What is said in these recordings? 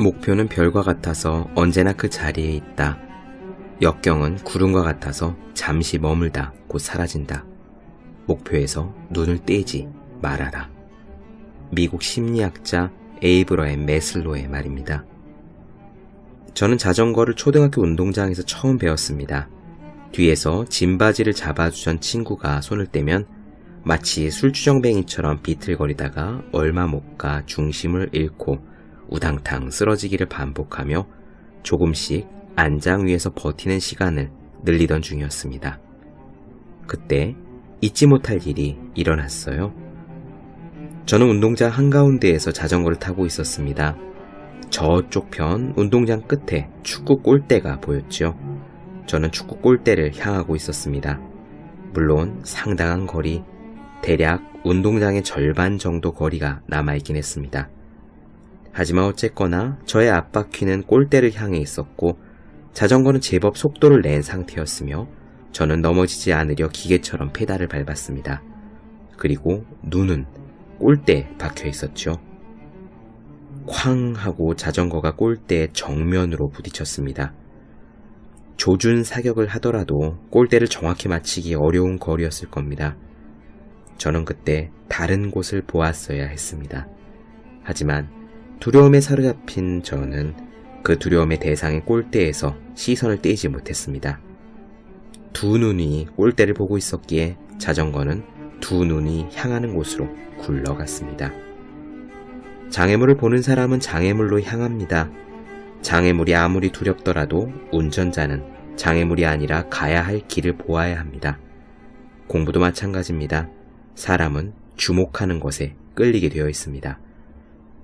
목표는 별과 같아서 언제나 그 자리에 있다. 역경은 구름과 같아서 잠시 머물다 곧 사라진다. 목표에서 눈을 떼지 말아라. 미국 심리학자 에이브러햄 매슬로의 말입니다. 저는 자전거를 초등학교 운동장에서 처음 배웠습니다. 뒤에서 짐바지를 잡아주던 친구가 손을 떼면 마치 술주정뱅이처럼 비틀거리다가 얼마 못 가 중심을 잃고 우당탕 쓰러지기를 반복하며 조금씩 안장 위에서 버티는 시간을 늘리던 중이었습니다. 그때 잊지 못할 일이 일어났어요. 저는 운동장 한가운데에서 자전거를 타고 있었습니다. 저쪽 편 운동장 끝에 축구 골대가 보였죠. 저는 축구 골대를 향하고 있었습니다. 물론 상당한 거리, 대략 운동장의 절반 정도 거리가 남아있긴 했습니다. 하지만 어쨌거나 저의 앞바퀴는 골대를 향해 있었고 자전거는 제법 속도를 낸 상태였으며 저는 넘어지지 않으려 기계처럼 페달을 밟았습니다. 그리고 눈은 골대에 박혀 있었죠. 쾅 하고 자전거가 골대에 정면으로 부딪혔습니다. 조준 사격을 하더라도 골대를 정확히 맞히기 어려운 거리였을 겁니다. 저는 그때 다른 곳을 보았어야 했습니다. 하지만 두려움에 사로잡힌 저는 그 두려움의 대상의 골대에서 시선을 떼지 못했습니다. 두 눈이 골대를 보고 있었기에 자전거는 두 눈이 향하는 곳으로 굴러갔습니다. 장애물을 보는 사람은 장애물로 향합니다. 장애물이 아무리 두렵더라도 운전자는 장애물이 아니라 가야 할 길을 보아야 합니다. 공부도 마찬가지입니다. 사람은 주목하는 것에 끌리게 되어 있습니다.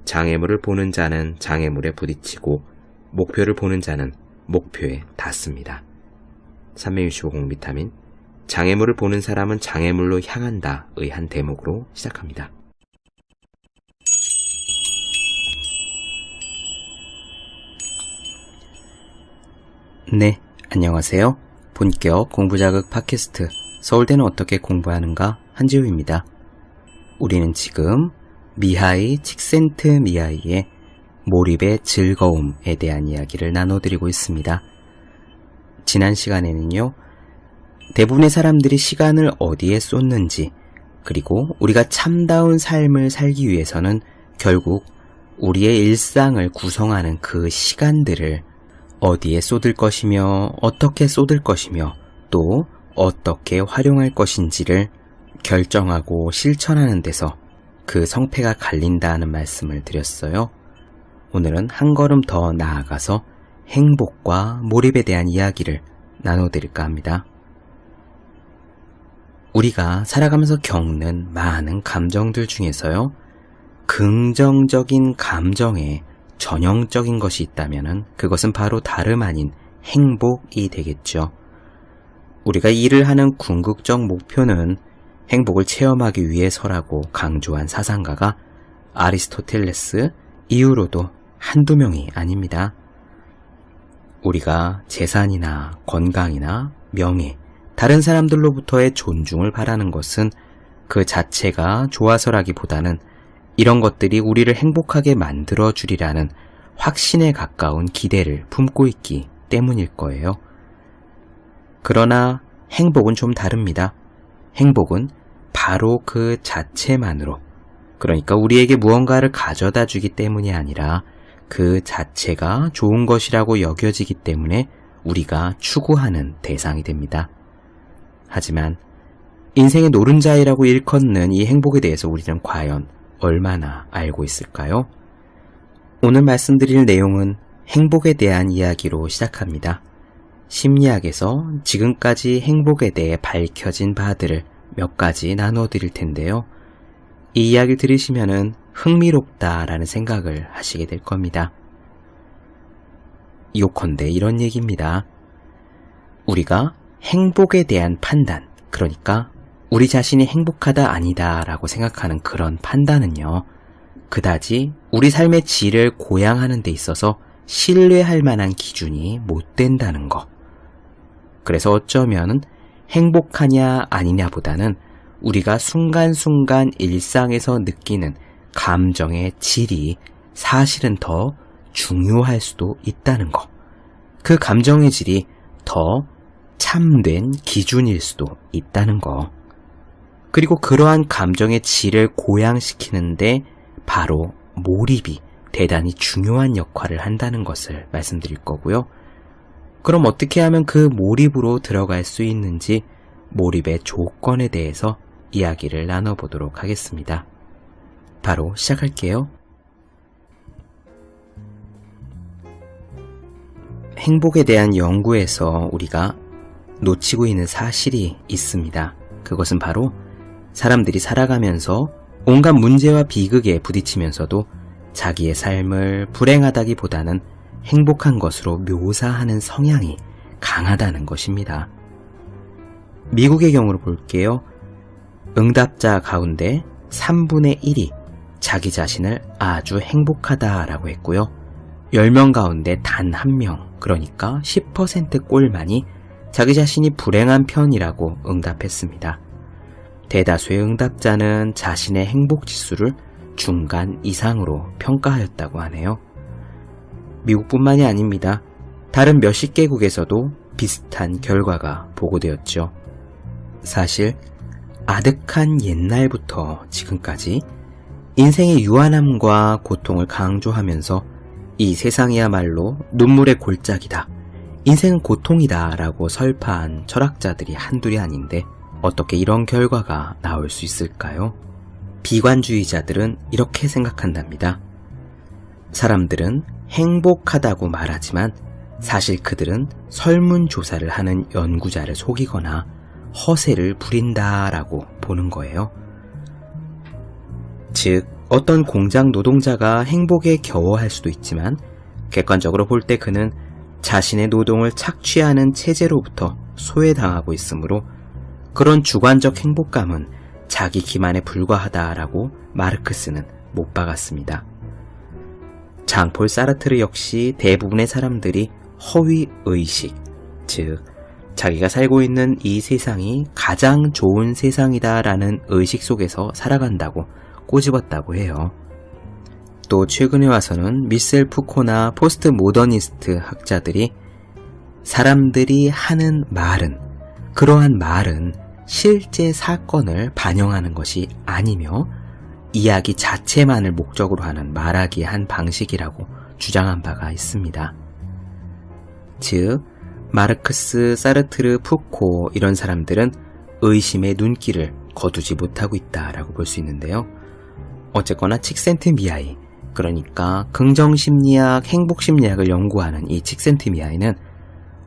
장애물을 보는 자는 장애물에 부딪히고 목표를 보는 자는 목표에 닿습니다. 365 비타민 장애물을 보는 사람은 장애물로 향한다의 한 대목으로 시작합니다. 네, 안녕하세요. 본격 공부자극 팟캐스트 서울대는 어떻게 공부하는가 한지우입니다. 우리는 지금 미하이 칙센트미하이의 몰입의 즐거움에 대한 이야기를 나눠드리고 있습니다. 지난 시간에는요, 대부분의 사람들이 시간을 어디에 쏟는지, 그리고 우리가 참다운 삶을 살기 위해서는 결국 우리의 일상을 구성하는 그 시간들을 어디에 쏟을 것이며 어떻게 쏟을 것이며 또 어떻게 활용할 것인지를 결정하고 실천하는 데서 그 성패가 갈린다는 말씀을 드렸어요. 오늘은 한 걸음 더 나아가서 행복과 몰입에 대한 이야기를 나눠드릴까 합니다. 우리가 살아가면서 겪는 많은 감정들 중에서요, 긍정적인 감정에 전형적인 것이 있다면 그것은 바로 다름 아닌 행복이 되겠죠. 우리가 일을 하는 궁극적 목표는 행복을 체험하기 위해서라고 강조한 사상가가 아리스토텔레스 이후로도 한두 명이 아닙니다. 우리가 재산이나 건강이나 명예, 다른 사람들로부터의 존중을 바라는 것은 그 자체가 좋아서라기보다는 이런 것들이 우리를 행복하게 만들어주리라는 확신에 가까운 기대를 품고 있기 때문일 거예요. 그러나 행복은 좀 다릅니다. 행복은 바로 그 자체만으로, 그러니까 우리에게 무언가를 가져다 주기 때문이 아니라 그 자체가 좋은 것이라고 여겨지기 때문에 우리가 추구하는 대상이 됩니다. 하지만 인생의 노른자이라고 일컫는 이 행복에 대해서 우리는 과연 얼마나 알고 있을까요? 오늘 말씀드릴 내용은 행복에 대한 이야기로 시작합니다. 심리학에서 지금까지 행복에 대해 밝혀진 바들을 몇 가지 나눠 드릴 텐데요. 이 이야기를 들으시면은 흥미롭다라는 생각을 하시게 될 겁니다. 요컨대 이런 얘기입니다. 우리가 행복에 대한 판단, 그러니까 우리 자신이 행복하다 아니다 라고 생각하는 그런 판단은요, 그다지 우리 삶의 질을 고양하는 데 있어서 신뢰할 만한 기준이 못 된다는 거. 그래서 어쩌면 행복하냐 아니냐보다는 우리가 순간순간 일상에서 느끼는 감정의 질이 사실은 더 중요할 수도 있다는 거. 그 감정의 질이 더 참된 기준일 수도 있다는 거. 그리고 그러한 감정의 질을 고양시키는데 바로 몰입이 대단히 중요한 역할을 한다는 것을 말씀드릴 거고요. 그럼 어떻게 하면 그 몰입으로 들어갈 수 있는지 몰입의 조건에 대해서 이야기를 나눠보도록 하겠습니다. 바로 시작할게요. 행복에 대한 연구에서 우리가 놓치고 있는 사실이 있습니다. 그것은 바로 사람들이 살아가면서 온갖 문제와 비극에 부딪히면서도 자기의 삶을 불행하다기보다는 행복한 것으로 묘사하는 성향이 강하다는 것입니다. 미국의 경우로 볼게요. 응답자 가운데 3분의 1이 자기 자신을 아주 행복하다라고 했고요. 10명 가운데 단 1명, 그러니까 10%꼴만이 자기 자신이 불행한 편이라고 응답했습니다. 대다수의 응답자는 자신의 행복지수를 중간 이상으로 평가하였다고 하네요. 미국뿐만이 아닙니다. 다른 몇십 개국에서도 비슷한 결과가 보고되었죠. 사실 아득한 옛날부터 지금까지 인생의 유한함과 고통을 강조하면서 이 세상이야말로 눈물의 골짜기다, 인생은 고통이다 라고 설파한 철학자들이 한둘이 아닌데 어떻게 이런 결과가 나올 수 있을까요? 비관주의자들은 이렇게 생각한답니다. 사람들은 행복하다고 말하지만 사실 그들은 설문조사를 하는 연구자를 속이거나 허세를 부린다라고 보는 거예요. 즉, 어떤 공장 노동자가 행복에 겨워할 수도 있지만 객관적으로 볼 때 그는 자신의 노동을 착취하는 체제로부터 소외당하고 있으므로 그런 주관적 행복감은 자기 기만에 불과하다라고 마르크스는 못 박았습니다. 장폴 사르트르 역시 대부분의 사람들이 허위의식, 즉 자기가 살고 있는 이 세상이 가장 좋은 세상이다라는 의식 속에서 살아간다고 꼬집었다고 해요. 또 최근에 와서는 미셀 푸코나 포스트 모더니스트 학자들이 사람들이 하는 말은, 그러한 말은 실제 사건을 반영하는 것이 아니며 이야기 자체만을 목적으로 하는 말하기의 한 방식이라고 주장한 바가 있습니다. 즉, 마르크스, 사르트르, 푸코 이런 사람들은 의심의 눈길을 거두지 못하고 있다라고 볼 수 있는데요. 어쨌거나 칙센트미하이, 그러니까 긍정심리학, 행복심리학을 연구하는 이 칙센트미하이는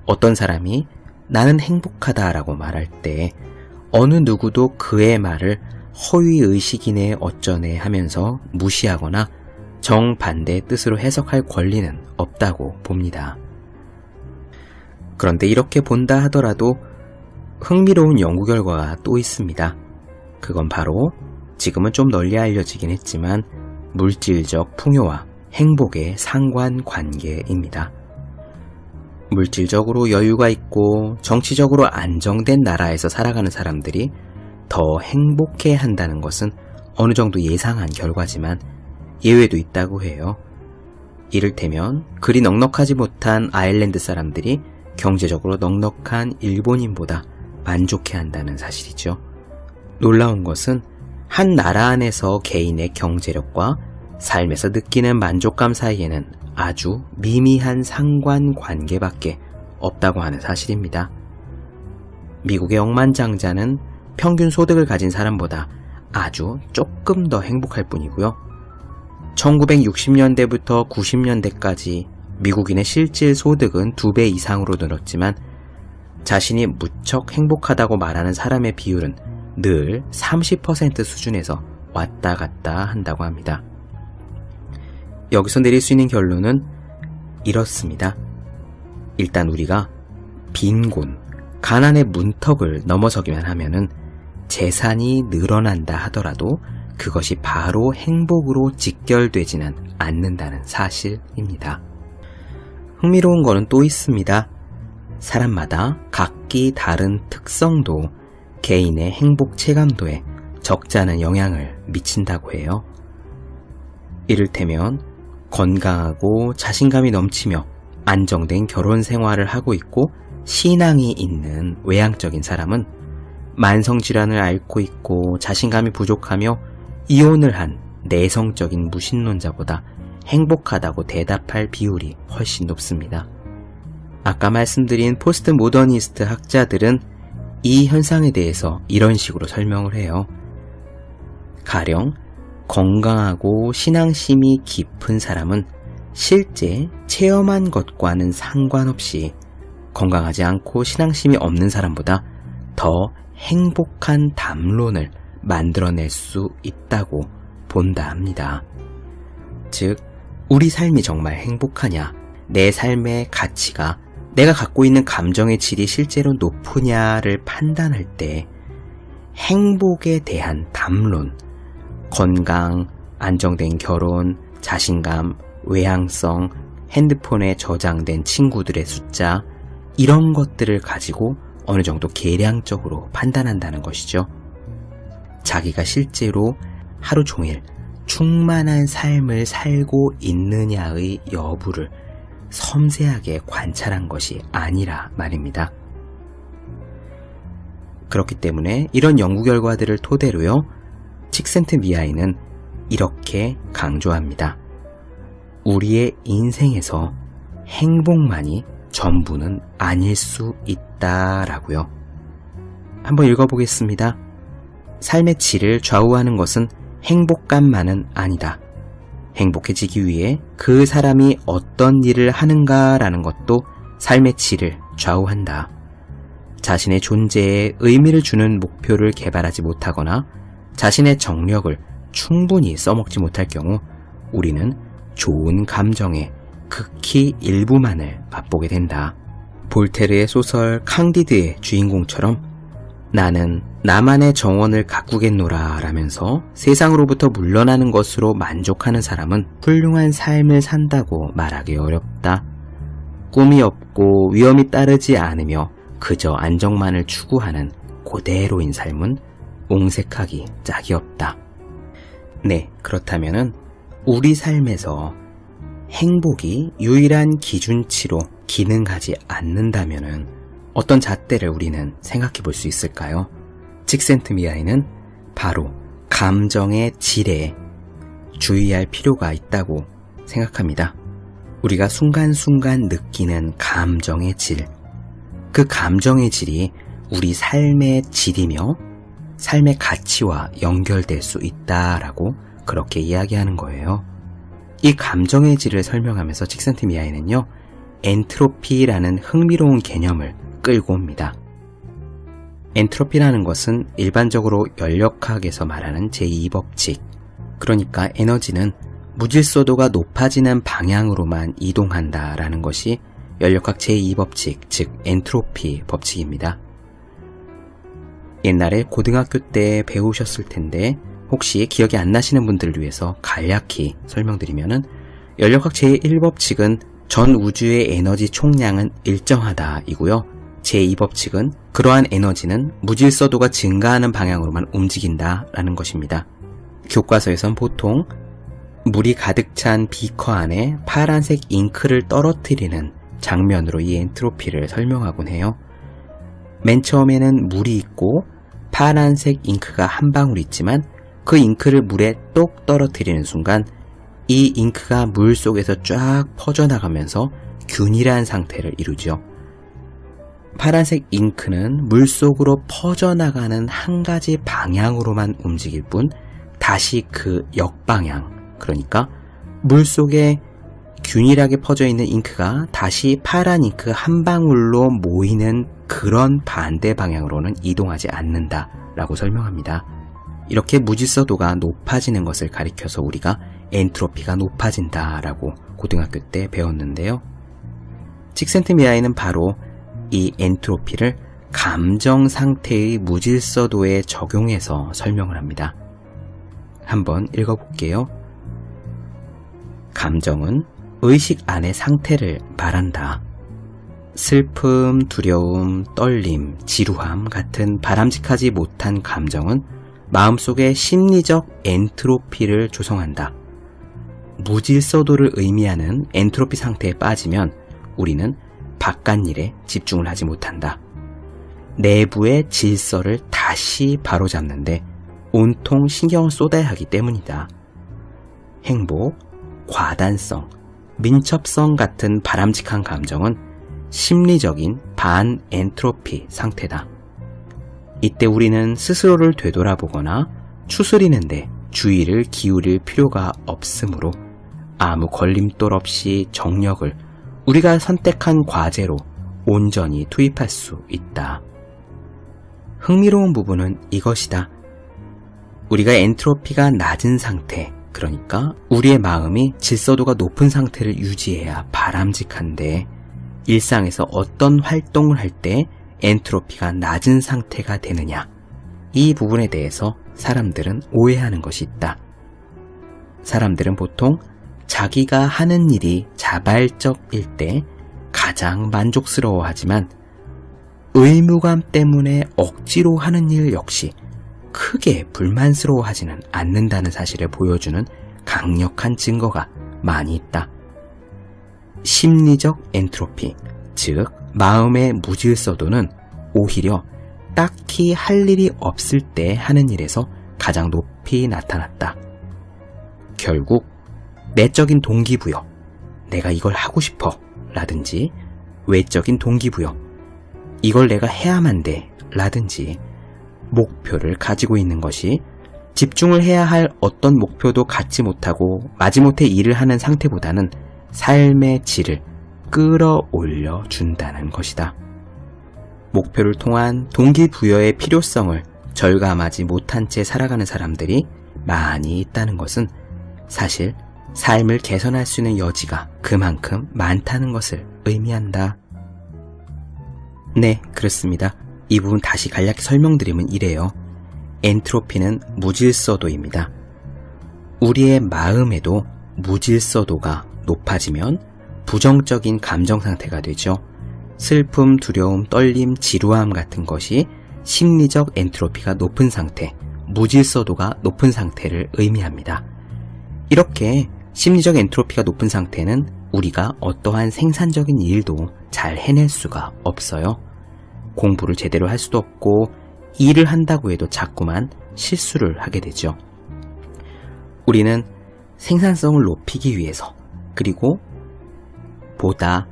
어떤 사람이 나는 행복하다라고 말할 때 어느 누구도 그의 말을 허위의식이네 어쩌네 하면서 무시하거나 정반대의 뜻으로 해석할 권리는 없다고 봅니다. 그런데 이렇게 본다 하더라도 흥미로운 연구 결과가 또 있습니다. 그건 바로 지금은 좀 널리 알려지긴 했지만 물질적 풍요와 행복의 상관관계입니다. 물질적으로 여유가 있고 정치적으로 안정된 나라에서 살아가는 사람들이 더 행복해 한다는 것은 어느 정도 예상한 결과지만 예외도 있다고 해요. 이를테면 그리 넉넉하지 못한 아일랜드 사람들이 경제적으로 넉넉한 일본인보다 만족해 한다는 사실이죠. 놀라운 것은 한 나라 안에서 개인의 경제력과 삶에서 느끼는 만족감 사이에는 아주 미미한 상관관계밖에 없다고 하는 사실입니다. 미국의 억만장자는 평균 소득을 가진 사람보다 아주 조금 더 행복할 뿐이고요. 1960년대부터 90년대까지 미국인의 실질 소득은 2배 이상으로 늘었지만 자신이 무척 행복하다고 말하는 사람의 비율은 늘 30% 수준에서 왔다 갔다 한다고 합니다. 여기서 내릴 수 있는 결론은 이렇습니다. 일단 우리가 빈곤, 가난의 문턱을 넘어서기만 하면은 재산이 늘어난다 하더라도 그것이 바로 행복으로 직결되지는 않는다는 사실입니다. 흥미로운 거는 또 있습니다. 사람마다 각기 다른 특성도 개인의 행복 체감도에 적잖은 영향을 미친다고 해요. 이를테면 건강하고 자신감이 넘치며 안정된 결혼 생활을 하고 있고 신앙이 있는 외향적인 사람은 만성질환을 앓고 있고 자신감이 부족하며 이혼을 한 내성적인 무신론자보다 행복하다고 대답할 비율이 훨씬 높습니다. 아까 말씀드린 포스트 모더니스트 학자들은 이 현상에 대해서 이런 식으로 설명을 해요. 가령 건강하고 신앙심이 깊은 사람은 실제 체험한 것과는 상관없이 건강하지 않고 신앙심이 없는 사람보다 더 행복한 담론을 만들어낼 수 있다고 본다 합니다. 즉, 우리 삶이 정말 행복하냐, 내 삶의 가치가 내가 갖고 있는 감정의 질이 실제로 높으냐를 판단할 때 행복에 대한 담론, 건강, 안정된 결혼, 자신감, 외향성, 핸드폰에 저장된 친구들의 숫자, 이런 것들을 가지고 어느 정도 계량적으로 판단한다는 것이죠. 자기가 실제로 하루 종일 충만한 삶을 살고 있느냐의 여부를 섬세하게 관찰한 것이 아니라 말입니다. 그렇기 때문에 이런 연구 결과들을 토대로요, 칙센트미하이는 이렇게 강조합니다. 우리의 인생에서 행복만이 전부는 아닐 수 있다라고요. 한번 읽어보겠습니다. 삶의 질을 좌우하는 것은 행복감만은 아니다. 행복해지기 위해 그 사람이 어떤 일을 하는가라는 것도 삶의 질을 좌우한다. 자신의 존재에 의미를 주는 목표를 개발하지 못하거나 자신의 정력을 충분히 써먹지 못할 경우 우리는 좋은 감정의 극히 일부만을 맛보게 된다. 볼테르의 소설 캉디드의 주인공처럼 나는 나만의 정원을 가꾸겠노라 라면서 세상으로부터 물러나는 것으로 만족하는 사람은 훌륭한 삶을 산다고 말하기 어렵다. 꿈이 없고 위험이 따르지 않으며 그저 안정만을 추구하는 그대로인 삶은 옹색하기 짝이 없다. 네, 그렇다면은 우리 삶에서 행복이 유일한 기준치로 기능하지 않는다면은 어떤 잣대를 우리는 생각해 볼 수 있을까요? 칙센트미하이는 바로 감정의 질에 주의할 필요가 있다고 생각합니다. 우리가 순간순간 느끼는 감정의 질, 그 감정의 질이 우리 삶의 질이며 삶의 가치와 연결될 수 있다라고 그렇게 이야기하는 거예요. 이 감정의 질을 설명하면서 칙센트미하이는요, 엔트로피라는 흥미로운 개념을 끌고 옵니다. 엔트로피라는 것은 일반적으로 연력학에서 말하는 제2법칙, 그러니까 에너지는 무질서도가 높아지는 방향으로만 이동한다라는 것이 연력학 제2법칙, 즉 엔트로피 법칙입니다. 옛날에 고등학교 때 배우셨을 텐데 혹시 기억이 안 나시는 분들을 위해서 간략히 설명드리면은 연력학 제1법칙은 전 우주의 에너지 총량은 일정하다 이고요. 제2법칙은 그러한 에너지는 무질서도가 증가하는 방향으로만 움직인다 라는 것입니다. 교과서에선 보통 물이 가득 찬 비커 안에 파란색 잉크를 떨어뜨리는 장면으로 이 엔트로피를 설명하곤 해요. 맨 처음에는 물이 있고 파란색 잉크가 한 방울 있지만 그 잉크를 물에 똑 떨어뜨리는 순간 이 잉크가 물 속에서 쫙 퍼져나가면서 균일한 상태를 이루죠. 파란색 잉크는 물 속으로 퍼져나가는 한 가지 방향으로만 움직일 뿐 다시 그 역방향, 그러니까 물 속에 균일하게 퍼져 있는 잉크가 다시 파란 잉크 한 방울로 모이는 그런 반대 방향으로는 이동하지 않는다 라고 설명합니다. 이렇게 무질서도가 높아지는 것을 가리켜서 우리가 엔트로피가 높아진다 라고 고등학교 때 배웠는데요. 칙센트미하이는 바로 이 엔트로피를 감정 상태의 무질서도에 적용해서 설명을 합니다. 한번 읽어볼게요. 감정은 의식 안의 상태를 말한다. 슬픔, 두려움, 떨림, 지루함 같은 바람직하지 못한 감정은 마음속에 심리적 엔트로피를 조성한다. 무질서도를 의미하는 엔트로피 상태에 빠지면 우리는 바깥 일에 집중을 하지 못한다. 내부의 질서를 다시 바로잡는데 온통 신경을 쏟아야 하기 때문이다. 행복, 과단성, 민첩성 같은 바람직한 감정은 심리적인 반엔트로피 상태다. 이때 우리는 스스로를 되돌아보거나 추스리는데 주의를 기울일 필요가 없으므로 아무 걸림돌 없이 정력을 우리가 선택한 과제로 온전히 투입할 수 있다. 흥미로운 부분은 이것이다. 우리가 엔트로피가 낮은 상태, 그러니까 우리의 마음이 질서도가 높은 상태를 유지해야 바람직한데 일상에서 어떤 활동을 할 때 엔트로피가 낮은 상태가 되느냐, 이 부분에 대해서 사람들은 오해하는 것이 있다. 사람들은 보통 자기가 하는 일이 자발적일 때 가장 만족스러워하지만 의무감 때문에 억지로 하는 일 역시 크게 불만스러워하지는 않는다는 사실을 보여주는 강력한 증거가 많이 있다. 심리적 엔트로피, 즉 마음의 무질서도는 오히려 딱히 할 일이 없을 때 하는 일에서 가장 높이 나타났다. 결국 내적인 동기부여, 내가 이걸 하고 싶어 라든지 외적인 동기부여, 이걸 내가 해야만 돼 라든지 목표를 가지고 있는 것이 집중을 해야 할 어떤 목표도 갖지 못하고 마지못해 일을 하는 상태보다는 삶의 질을 끌어올려 준다는 것이다. 목표를 통한 동기부여의 필요성을 절감하지 못한 채 살아가는 사람들이 많이 있다는 것은 사실 삶을 개선할 수 있는 여지가 그만큼 많다는 것을 의미한다. 네, 그렇습니다. 이 부분 다시 간략히 설명드리면 이래요. 엔트로피는 무질서도입니다. 우리의 마음에도 무질서도가 높아지면 부정적인 감정 상태가 되죠. 슬픔, 두려움, 떨림, 지루함 같은 것이 심리적 엔트로피가 높은 상태, 무질서도가 높은 상태를 의미합니다. 이렇게 심리적 엔트로피가 높은 상태는 우리가 어떠한 생산적인 일도 잘 해낼 수가 없어요. 공부를 제대로 할 수도 없고 일을 한다고 해도 자꾸만 실수를 하게 되죠. 우리는 생산성을 높이기 위해서, 그리고 보다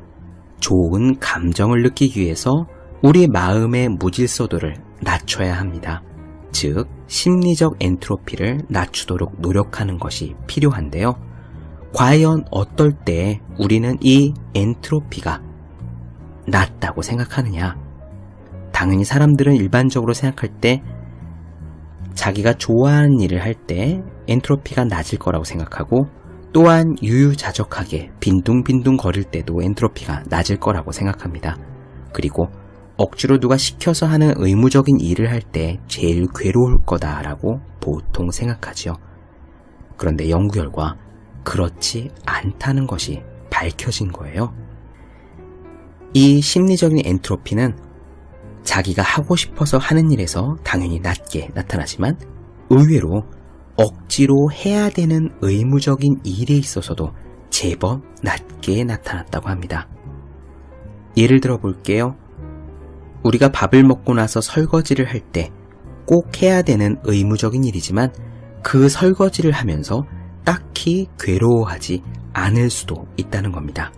좋은 감정을 느끼기 위해서 우리 마음의 무질서도를 낮춰야 합니다. 즉 심리적 엔트로피를 낮추도록 노력하는 것이 필요한데요. 과연 어떨 때 우리는 이 엔트로피가 낮다고 생각하느냐? 당연히 사람들은 일반적으로 생각할 때 자기가 좋아하는 일을 할 때 엔트로피가 낮을 거라고 생각하고, 또한 유유자적하게 빈둥빈둥 거릴 때도 엔트로피가 낮을 거라고 생각합니다. 그리고 억지로 누가 시켜서 하는 의무적인 일을 할 때 제일 괴로울 거다라고 보통 생각하죠. 그런데 연구 결과 그렇지 않다는 것이 밝혀진 거예요. 이 심리적인 엔트로피는 자기가 하고 싶어서 하는 일에서 당연히 낮게 나타나지만 의외로 억지로 해야 되는 의무적인 일에 있어서도 제법 낮게 나타났다고 합니다. 예를 들어 볼게요. 우리가 밥을 먹고 나서 설거지를 할 때 꼭 해야 되는 의무적인 일이지만 그 설거지를 하면서 딱히 괴로워하지 않을 수도 있다는 겁니다.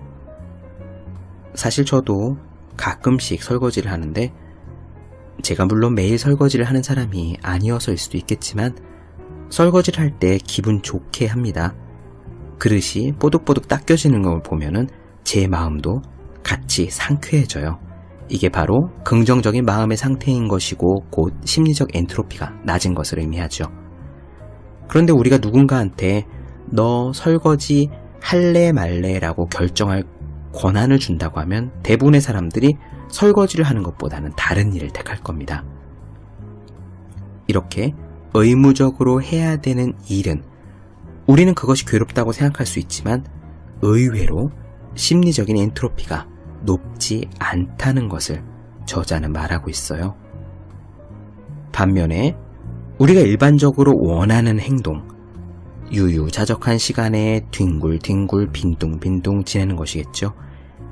사실 저도 가끔씩 설거지를 하는데, 제가 물론 매일 설거지를 하는 사람이 아니어서일 수도 있겠지만 설거지를 할 때 기분 좋게 합니다. 그릇이 뽀득뽀득 닦여지는 걸 보면은 제 마음도 같이 상쾌해져요. 이게 바로 긍정적인 마음의 상태인 것이고 곧 심리적 엔트로피가 낮은 것을 의미하죠. 그런데 우리가 누군가한테 너 설거지 할래 말래 라고 결정할 권한을 준다고 하면 대부분의 사람들이 설거지를 하는 것보다는 다른 일을 택할 겁니다. 이렇게 의무적으로 해야 되는 일은 우리는 그것이 괴롭다고 생각할 수 있지만 의외로 심리적인 엔트로피가 높지 않다는 것을 저자는 말하고 있어요. 반면에 우리가 일반적으로 원하는 행동, 유유자적한 시간에 뒹굴뒹굴 빈둥빈둥 지내는 것이겠죠.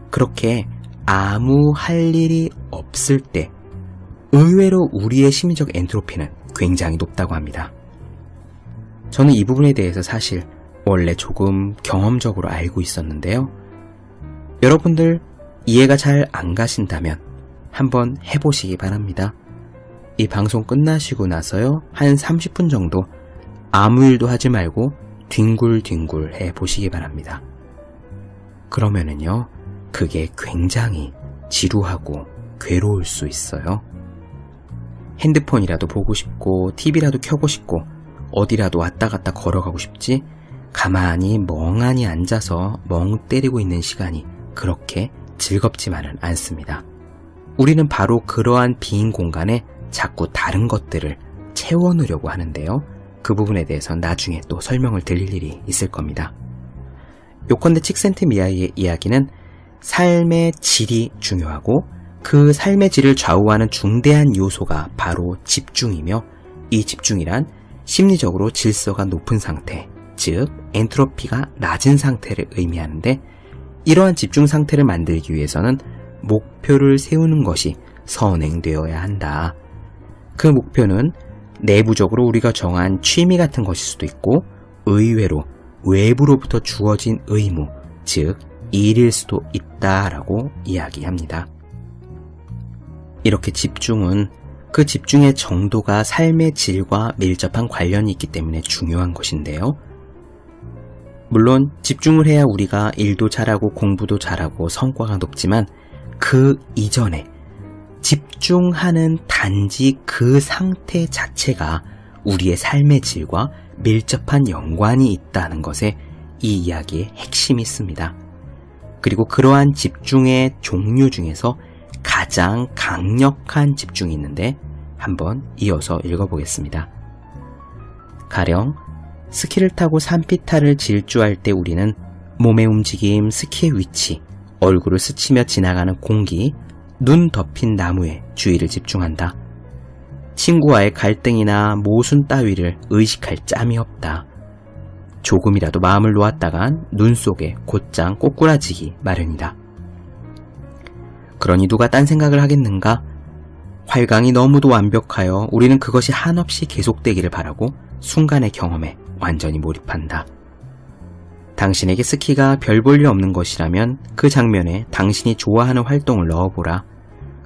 그렇게 아무 할 일이 없을 때 의외로 우리의 심리적 엔트로피는 굉장히 높다고 합니다. 저는 이 부분에 대해서 사실 원래 조금 경험적으로 알고 있었는데요. 여러분들 이해가 잘 안 가신다면 한번 해보시기 바랍니다. 이 방송 끝나시고 나서요, 한 30분 정도 아무 일도 하지 말고 뒹굴뒹굴 해보시기 바랍니다. 그러면은요, 그게 굉장히 지루하고 괴로울 수 있어요. 핸드폰이라도 보고 싶고 TV라도 켜고 싶고 어디라도 왔다 갔다 걸어가고 싶지, 가만히 멍하니 앉아서 멍 때리고 있는 시간이 그렇게 즐겁지만은 않습니다. 우리는 바로 그러한 빈 공간에 자꾸 다른 것들을 채워넣으려고 하는데요. 그 부분에 대해서는 나중에 또 설명을 드릴 일이 있을 겁니다. 요컨대 칙센트미아이의 이야기는 삶의 질이 중요하고 그 삶의 질을 좌우하는 중대한 요소가 바로 집중이며, 이 집중이란 심리적으로 질서가 높은 상태, 즉 엔트로피가 낮은 상태를 의미하는데, 이러한 집중 상태를 만들기 위해서는 목표를 세우는 것이 선행되어야 한다. 그 목표는 내부적으로 우리가 정한 취미 같은 것일 수도 있고, 의외로 외부로부터 주어진 의무, 즉 일일 수도 있다라고 이야기합니다. 이렇게 집중은 그 집중의 정도가 삶의 질과 밀접한 관련이 있기 때문에 중요한 것인데요. 물론 집중을 해야 우리가 일도 잘하고 공부도 잘하고 성과가 높지만, 그 이전에 집중하는 단지 그 상태 자체가 우리의 삶의 질과 밀접한 연관이 있다는 것에 이 이야기의 핵심이 있습니다. 그리고 그러한 집중의 종류 중에서 가장 강력한 집중이 있는데, 한번 이어서 읽어보겠습니다. 가령 스키를 타고 산비탈을 질주할 때 우리는 몸의 움직임, 스키의 위치, 얼굴을 스치며 지나가는 공기, 눈 덮인 나무에 주의를 집중한다. 친구와의 갈등이나 모순 따위를 의식할 짬이 없다. 조금이라도 마음을 놓았다간 눈 속에 곧장 꼬꾸라지기 마련이다. 그러니 누가 딴 생각을 하겠는가? 활강이 너무도 완벽하여 우리는 그것이 한없이 계속되기를 바라고 순간의 경험에 완전히 몰입한다. 당신에게 스키가 별 볼 일 없는 것이라면 그 장면에 당신이 좋아하는 활동을 넣어보라.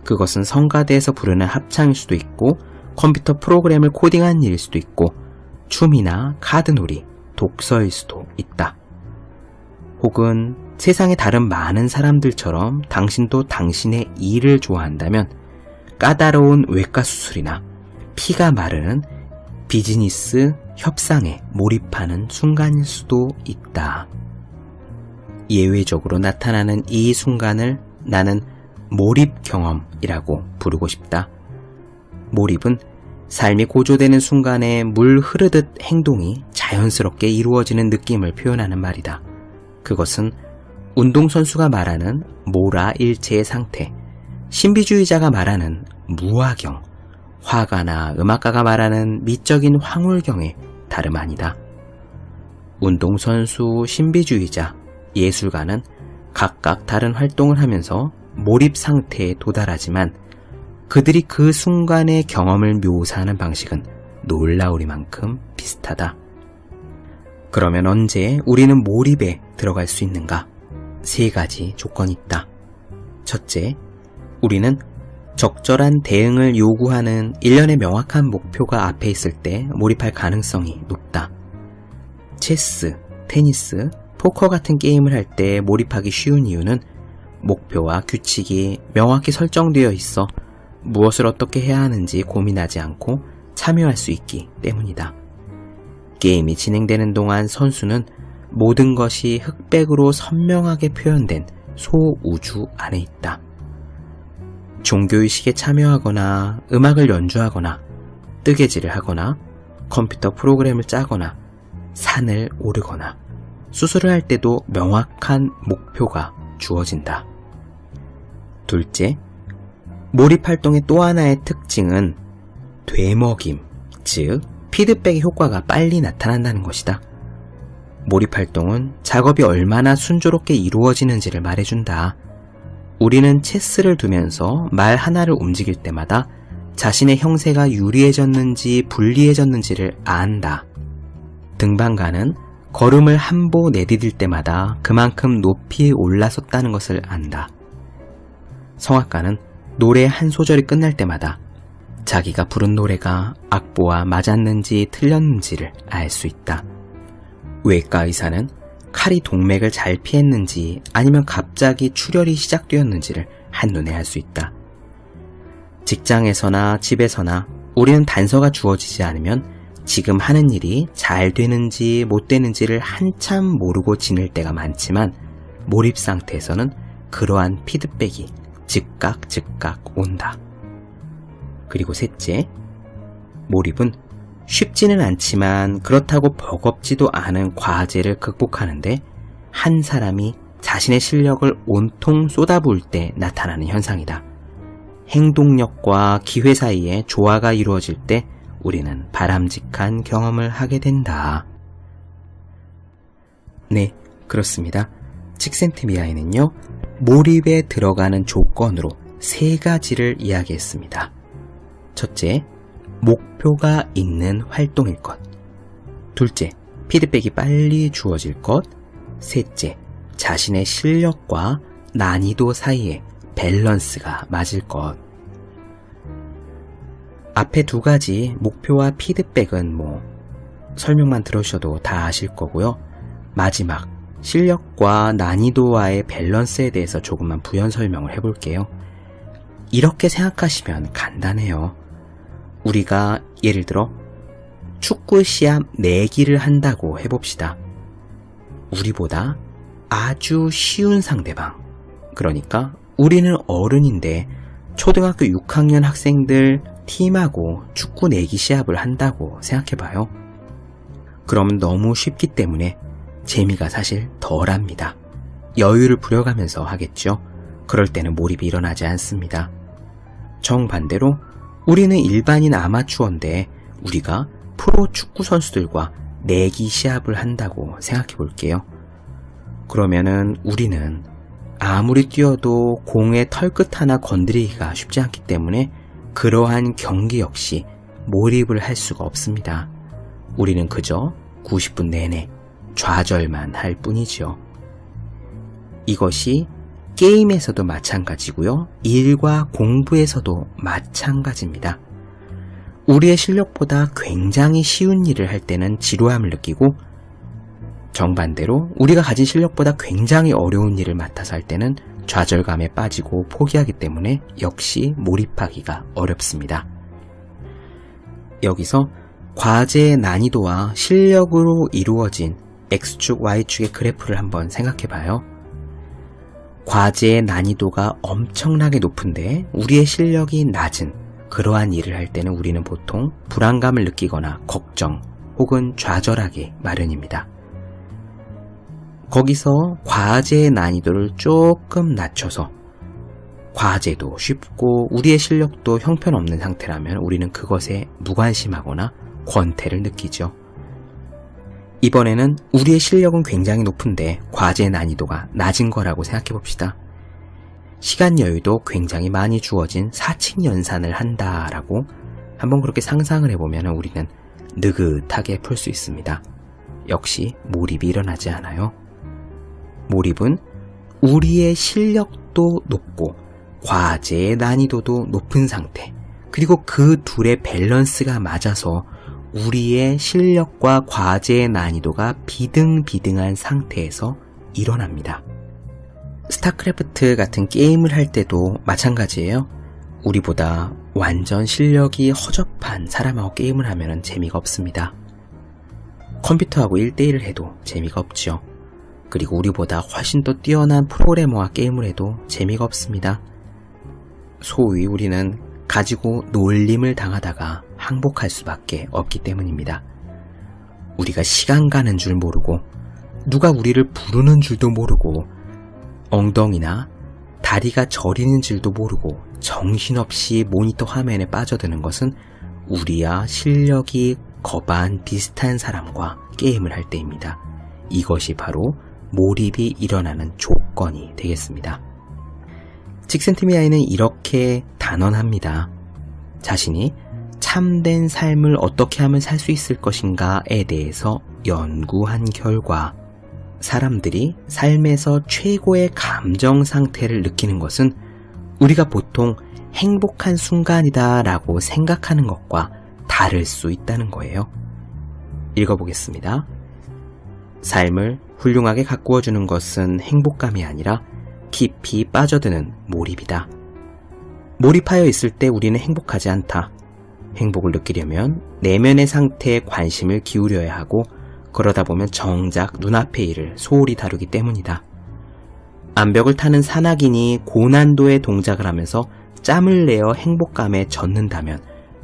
그것은 성가대에서 부르는 합창일 수도 있고, 컴퓨터 프로그램을 코딩하는 일일 수도 있고, 춤이나 카드놀이, 독서일 수도 있다. 혹은 세상의 다른 많은 사람들처럼 당신도 당신의 일을 좋아한다면 까다로운 외과 수술이나 피가 마르는 비즈니스 협상에 몰입하는 순간일 수도 있다. 예외적으로 나타나는 이 순간을 나는 몰입 경험이라고 부르고 싶다. 몰입은 삶이 고조되는 순간에 물 흐르듯 행동이 자연스럽게 이루어지는 느낌을 표현하는 말이다. 그것은 운동선수가 말하는 모라일체의 상태, 신비주의자가 말하는 무화경, 화가나 음악가가 말하는 미적인 황홀경의 다름 아니다. 운동선수, 신비주의자, 예술가는 각각 다른 활동을 하면서 몰입 상태에 도달하지만 그들이 그 순간의 경험을 묘사하는 방식은 놀라우리만큼 비슷하다. 그러면 언제 우리는 몰입에 들어갈 수 있는가? 3가지 조건이 있다. 첫째, 우리는 적절한 대응을 요구하는 일련의 명확한 목표가 앞에 있을 때 몰입할 가능성이 높다. 체스, 테니스, 포커 같은 게임을 할 때 몰입하기 쉬운 이유는 목표와 규칙이 명확히 설정되어 있어 무엇을 어떻게 해야 하는지 고민하지 않고 참여할 수 있기 때문이다. 게임이 진행되는 동안 선수는 모든 것이 흑백으로 선명하게 표현된 소우주 안에 있다. 종교의식에 참여하거나 음악을 연주하거나 뜨개질을 하거나 컴퓨터 프로그램을 짜거나 산을 오르거나 수술을 할 때도 명확한 목표가 주어진다. 둘째, 몰입활동의 또 하나의 특징은 되먹임, 즉 피드백의 효과가 빨리 나타난다는 것이다. 몰입활동은 작업이 얼마나 순조롭게 이루어지는지를 말해준다. 우리는 체스를 두면서 말 하나를 움직일 때마다 자신의 형세가 유리해졌는지 불리해졌는지를 안다. 등반가는 걸음을 한 보 내디딜 때마다 그만큼 높이 올라섰다는 것을 안다. 성악가는 노래 한 소절이 끝날 때마다 자기가 부른 노래가 악보와 맞았는지 틀렸는지를 알 수 있다. 외과 의사는 칼이 동맥을 잘 피했는지 아니면 갑자기 출혈이 시작되었는지를 한눈에 알 수 있다. 직장에서나 집에서나 우리는 단서가 주어지지 않으면 지금 하는 일이 잘 되는지 못 되는지를 한참 모르고 지낼 때가 많지만 몰입 상태에서는 그러한 피드백이 즉각 온다. 그리고 셋째, 몰입은 쉽지는 않지만 그렇다고 버겁지도 않은 과제를 극복하는데 한 사람이 자신의 실력을 온통 쏟아부을 때 나타나는 현상이다. 행동력과 기회 사이에 조화가 이루어질 때 우리는 바람직한 경험을 하게 된다. 네, 그렇습니다. 칙센트미아에는요, 몰입에 들어가는 조건으로 3가지를 이야기했습니다. 첫째, 목표가 있는 활동일 것. 둘째, 피드백이 빨리 주어질 것. 셋째, 자신의 실력과 난이도 사이에 밸런스가 맞을 것. 앞에 2가지 목표와 피드백은 설명만 들으셔도 다 아실 거고요. 마지막 실력과 난이도와의 밸런스에 대해서 조금만 부연 설명을 해볼게요. 이렇게 생각하시면 간단해요. 우리가 예를 들어 축구 시합 내기를 한다고 해봅시다. 우리보다 아주 쉬운 상대방, 그러니까 우리는 어른인데 초등학교 6학년 학생들 팀하고 축구 내기 시합을 한다고 생각해봐요. 그럼 너무 쉽기 때문에 재미가 사실 덜합니다. 여유를 부려가면서 하겠죠. 그럴 때는 몰입이 일어나지 않습니다. 정반대로 우리는 일반인 아마추어인데 우리가 프로 축구 선수들과 내기 시합을 한다고 생각해 볼게요. 그러면은 우리는 아무리 뛰어도 공의 털끝 하나 건드리기가 쉽지 않기 때문에 그러한 경기 역시 몰입을 할 수가 없습니다. 우리는 그저 90분 내내 좌절만 할 뿐이죠. 이것이 게임에서도 마찬가지고요. 일과 공부에서도 마찬가지입니다. 우리의 실력보다 굉장히 쉬운 일을 할 때는 지루함을 느끼고, 정반대로 우리가 가진 실력보다 굉장히 어려운 일을 맡아서 할 때는 좌절감에 빠지고 포기하기 때문에 역시 몰입하기가 어렵습니다. 여기서 과제의 난이도와 실력으로 이루어진 X축, Y축의 그래프를 한번 생각해봐요. 과제의 난이도가 엄청나게 높은데 우리의 실력이 낮은 그러한 일을 할 때는 우리는 보통 불안감을 느끼거나 걱정 혹은 좌절하기 마련입니다. 거기서 과제의 난이도를 조금 낮춰서 과제도 쉽고 우리의 실력도 형편없는 상태라면 우리는 그것에 무관심하거나 권태를 느끼죠. 이번에는 우리의 실력은 굉장히 높은데 과제의 난이도가 낮은 거라고 생각해 봅시다. 시간 여유도 굉장히 많이 주어진 사칙 연산을 한다라고 한번 그렇게 상상을 해보면 우리는 느긋하게 풀 수 있습니다. 역시 몰입이 일어나지 않아요. 몰입은 우리의 실력도 높고 과제의 난이도도 높은 상태, 그리고 그 둘의 밸런스가 맞아서 우리의 실력과 과제의 난이도가 비등비등한 상태에서 일어납니다. 스타크래프트 같은 게임을 할 때도 마찬가지예요. 우리보다 완전 실력이 허접한 사람하고 게임을 하면 재미가 없습니다. 컴퓨터하고 1대1을 해도 재미가 없죠. 그리고 우리보다 훨씬 더 뛰어난 프로그래머와 게임을 해도 재미가 없습니다. 소위 우리는 가지고 놀림을 당하다가 항복할 수밖에 없기 때문입니다. 우리가 시간 가는 줄 모르고 누가 우리를 부르는 줄도 모르고 엉덩이나 다리가 저리는 줄도 모르고 정신없이 모니터 화면에 빠져드는 것은 우리와 실력이 거반 비슷한 사람과 게임을 할 때입니다. 이것이 바로 몰입이 일어나는 조건이 되겠습니다. 칙센트미아이는 이렇게 단언합니다. 자신이 참된 삶을 어떻게 하면 살 수 있을 것인가에 대해서 연구한 결과 사람들이 삶에서 최고의 감정 상태를 느끼는 것은 우리가 보통 행복한 순간이다 라고 생각하는 것과 다를 수 있다는 거예요. 읽어보겠습니다. 삶을 훌륭하게 가꾸어주는 것은 행복감이 아니라 깊이 빠져드는 몰입이다. 몰입하여 있을 때 우리는 행복하지 않다. 행복을 느끼려면 내면의 상태에 관심을 기울여야 하고 그러다 보면 정작 눈앞의 일을 소홀히 다루기 때문이다. 암벽을 타는 산악인이 고난도의 동작을 하면서 짬을 내어 행복감에 젖는다면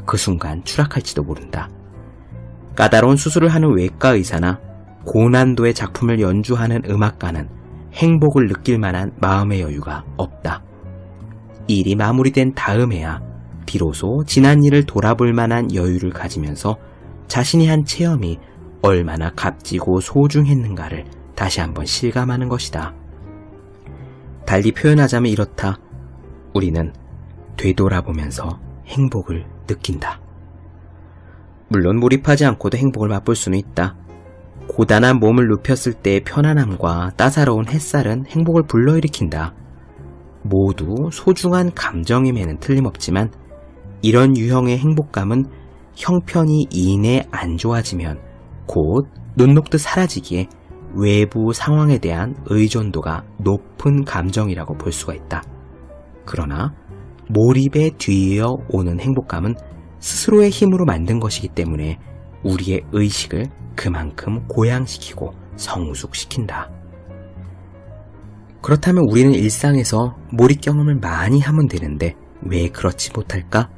그 순간 추락할지도 모른다. 까다로운 수술을 하는 외과 의사나 고난도의 작품을 연주하는 음악가는 행복을 느낄 만한 마음의 여유가 없다. 일이 마무리된 다음에야 비로소 지난 일을 돌아볼 만한 여유를 가지면서 자신이 한 체험이 얼마나 값지고 소중했는가를 다시 한번 실감하는 것이다. 달리 표현하자면 이렇다. 우리는 되돌아보면서 행복을 느낀다. 물론 몰입하지 않고도 행복을 맛볼 수는 있다. 고단한 몸을 눕혔을 때의 편안함과 따사로운 햇살은 행복을 불러일으킨다. 모두 소중한 감정임에는 틀림없지만 이런 유형의 행복감은 형편이 이내 안 좋아지면 곧 눈 녹듯 사라지기에 외부 상황에 대한 의존도가 높은 감정이라고 볼 수가 있다. 그러나 몰입에 뒤이어 오는 행복감은 스스로의 힘으로 만든 것이기 때문에 우리의 의식을 그만큼 고양시키고 성숙시킨다. 그렇다면 우리는 일상에서 몰입 경험을 많이 하면 되는데 왜 그렇지 못할까?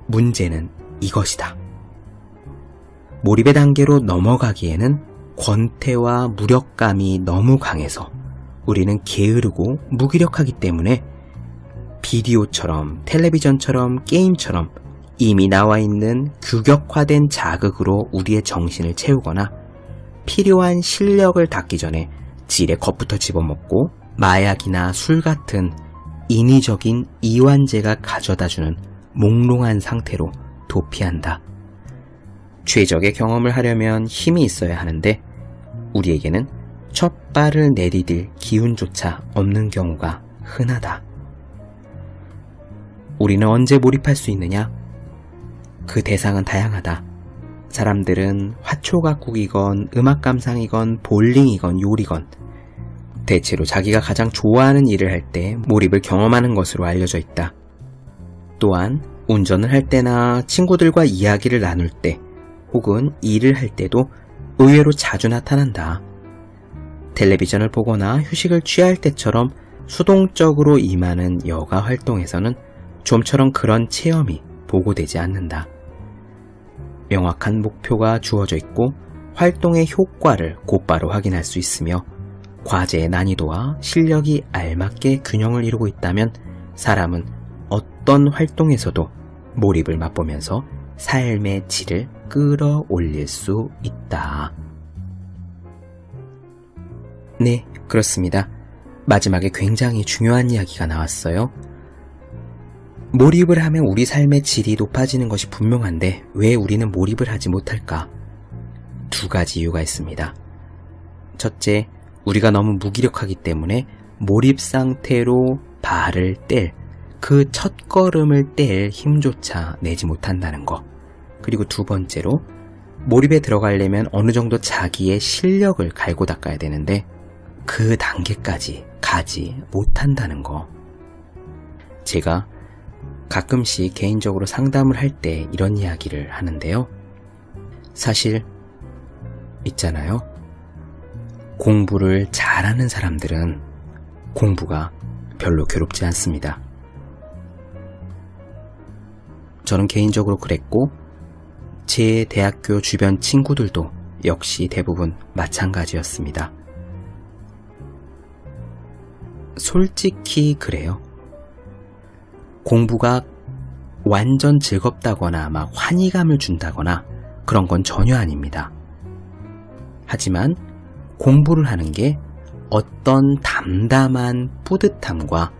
문제는 이것이다. 몰입의 단계로 넘어가기에는 권태와 무력감이 너무 강해서 우리는 게으르고 무기력하기 때문에 비디오처럼 텔레비전처럼 게임처럼 이미 나와 있는 규격화된 자극으로 우리의 정신을 채우거나 필요한 실력을 닿기 전에 질에 겁부터 집어먹고 마약이나 술 같은 인위적인 이완제가 가져다주는 몽롱한 상태로 도피한다. 최적의 경험을 하려면 힘이 있어야 하는데 우리에게는 첫 발을 내디딜 기운조차 없는 경우가 흔하다. 우리는 언제 몰입할 수 있느냐? 그 대상은 다양하다. 사람들은 화초가꾸기건 음악 감상이건 볼링이건 요리건 대체로 자기가 가장 좋아하는 일을 할 때 몰입을 경험하는 것으로 알려져 있다. 또한 운전을 할 때나 친구들과 이야기를 나눌 때 혹은 일을 할 때도 의외로 자주 나타난다. 텔레비전을 보거나 휴식을 취할 때처럼 수동적으로 임하는 여가 활동에서는 좀처럼 그런 체험이 보고되지 않는다. 명확한 목표가 주어져 있고 활동의 효과를 곧바로 확인할 수 있으며 과제의 난이도와 실력이 알맞게 균형을 이루고 있다면 사람은 어떤 활동에서도 몰입을 맛보면서 삶의 질을 끌어올릴 수 있다. 네, 그렇습니다. 마지막에 굉장히 중요한 이야기가 나왔어요. 몰입을 하면 우리 삶의 질이 높아지는 것이 분명한데 왜 우리는 몰입을 하지 못할까? 두 가지 이유가 있습니다. 첫째, 우리가 너무 무기력하기 때문에 몰입 상태로 발을 뗄, 그 첫걸음을 뗄 힘조차 내지 못한다는 것. 그리고 두 번째로, 몰입에 들어가려면 어느 정도 자기의 실력을 갈고 닦아야 되는데 그 단계까지 가지 못한다는 거. 제가 가끔씩 개인적으로 상담을 할 때 이런 이야기를 하는데요. 사실 있잖아요. 공부를 잘하는 사람들은 공부가 별로 괴롭지 않습니다. 저는 개인적으로 그랬고 제 대학교 주변 친구들도 역시 대부분 마찬가지였습니다. 솔직히 그래요. 공부가 완전 즐겁다거나 막 환희감을 준다거나 그런 건 전혀 아닙니다. 하지만 공부를 하는 게 어떤 담담한 뿌듯함과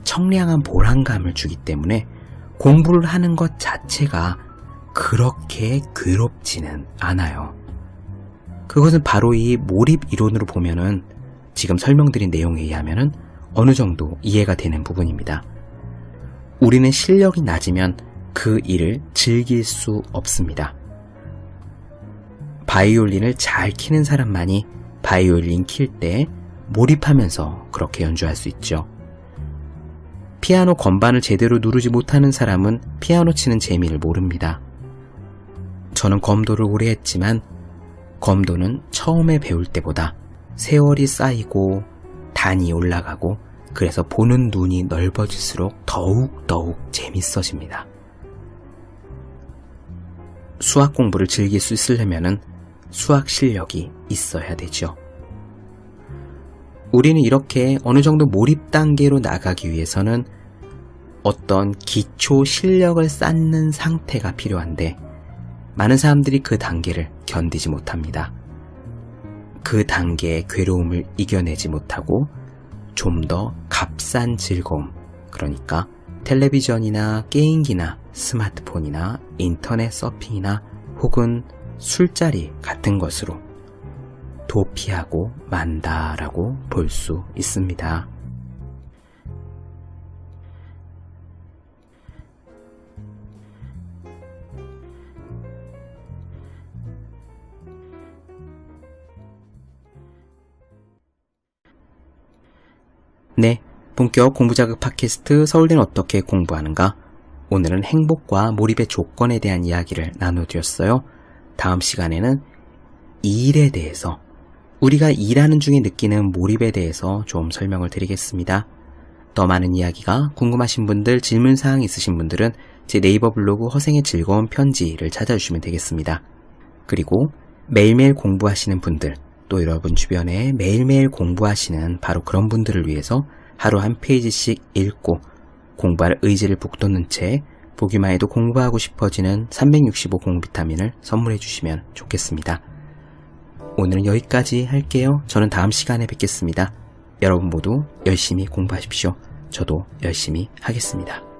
청량한 보람감을 주기 때문에 공부를 하는 것 자체가 그렇게 괴롭지는 않아요. 그것은 바로 이 몰입 이론으로 보면은 지금 설명드린 내용에 의하면은 어느 정도 이해가 되는 부분입니다. 우리는 실력이 낮으면 그 일을 즐길 수 없습니다. 바이올린을 잘 키는 사람만이 바이올린 킬 때 몰입하면서 그렇게 연주할 수 있죠. 피아노 건반을 제대로 누르지 못하는 사람은 피아노 치는 재미를 모릅니다. 저는 검도를 오래 했지만 검도는 처음에 배울 때보다 세월이 쌓이고 단이 올라가고 그래서 보는 눈이 넓어질수록 더욱 재밌어집니다. 수학 공부를 즐길 수 있으려면 수학 실력이 있어야 되죠. 우리는 이렇게 어느 정도 몰입 단계로 나가기 위해서는 어떤 기초 실력을 쌓는 상태가 필요한데 많은 사람들이 그 단계를 견디지 못합니다. 그 단계의 괴로움을 이겨내지 못하고 좀 더 값싼 즐거움, 그러니까 텔레비전이나 게임기나 스마트폰이나 인터넷 서핑이나 혹은 술자리 같은 것으로 도피하고 만다라고 볼 수 있습니다. 네, 본격 공부자극 팟캐스트 서울대는 어떻게 공부하는가? 오늘은 행복과 몰입의 조건에 대한 이야기를 나눠드렸어요. 다음 시간에는 일에 대해서, 우리가 일하는 중에 느끼는 몰입에 대해서 좀 설명을 드리겠습니다. 더 많은 이야기가 궁금하신 분들, 질문사항 있으신 분들은 제 네이버 블로그 허생의 즐거운 편지를 찾아주시면 되겠습니다. 그리고 매일매일 공부하시는 분들, 또 여러분 주변에 매일매일 공부하시는 바로 그런 분들을 위해서 하루 한 페이지씩 읽고 공부할 의지를 북돋는 책, 보기만 해도 공부하고 싶어지는 365 공비타민을 선물해 주시면 좋겠습니다. 오늘은 여기까지 할게요. 저는 다음 시간에 뵙겠습니다. 여러분 모두 열심히 공부하십시오. 저도 열심히 하겠습니다.